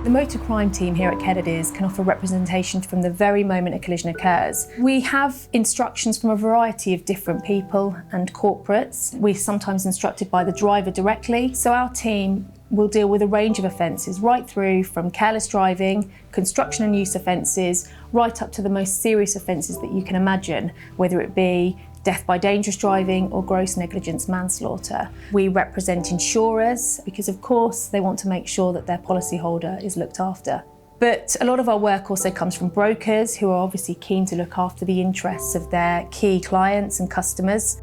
The motor crime team here at Kennedy's can offer representation from the very moment a collision occurs. We have instructions from a variety of different people and corporates. We're sometimes instructed by the driver directly, so our team will deal with a range of offences, right through from careless driving, construction and use offences, right up to the most serious offences that you can imagine, whether it be death by dangerous driving or gross negligence manslaughter. We represent insurers because, of course, they want to make sure that their policyholder is looked after. But a lot of our work also comes from brokers who are obviously keen to look after the interests of their key clients and customers.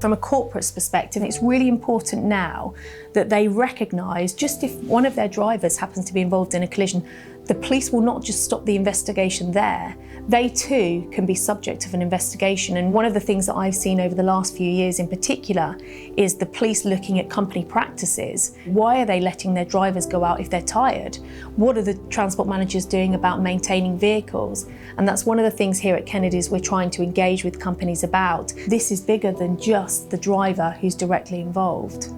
From a corporate's perspective, it's really important now that they recognise, just if one of their drivers happens to be involved in a collision, the police will not just stop the investigation there. They too can be subject of an investigation. And one of the things that I've seen over the last few years in particular is the police looking at company practices. Why are they letting their drivers go out if they're tired? What are the transport managers doing about maintaining vehicles? And that's one of the things here at Kennedy's we're trying to engage with companies about. This is bigger than just the driver who's directly involved.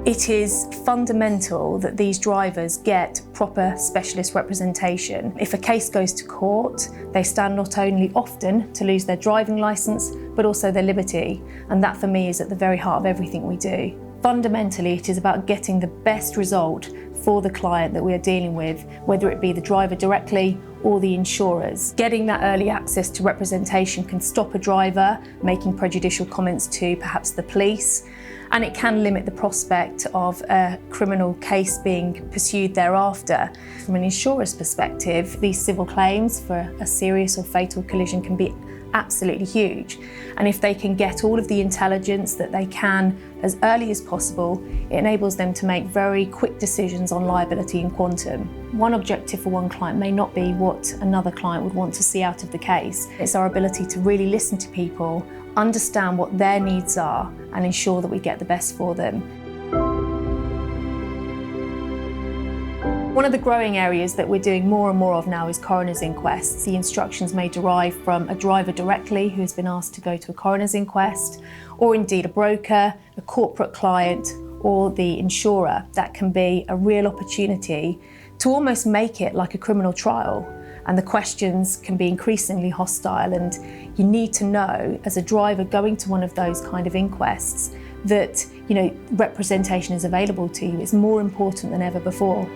It is fundamental that these drivers get proper specialist representation. If a case goes to court, they stand not only often to lose their driving licence, but also their liberty. And that for me is at the very heart of everything we do. Fundamentally, it is about getting the best result for the client that we are dealing with, whether it be the driver directly or the insurers. Getting that early access to representation can stop a driver making prejudicial comments to perhaps the police, and it can limit the prospect of a criminal case being pursued thereafter. From an insurer's perspective, these civil claims for a serious or fatal collision can be absolutely huge. And if they can get all of the intelligence that they can as early as possible, it enables them to make very quick decisions on liability and quantum. One objective for one client may not be what another client would want to see out of the case. It's our ability to really listen to people, understand what their needs are, and ensure that we get the best for them. One of the growing areas that we're doing more and more of now is coroner's inquests. The instructions may derive from a driver directly who has been asked to go to a coroner's inquest, or indeed a broker, a corporate client, or the insurer. That can be a real opportunity to almost make it like a criminal trial. And the questions can be increasingly hostile, and you need to know, as a driver going to one of those kind of inquests, that representation is available to you. It's more important than ever before.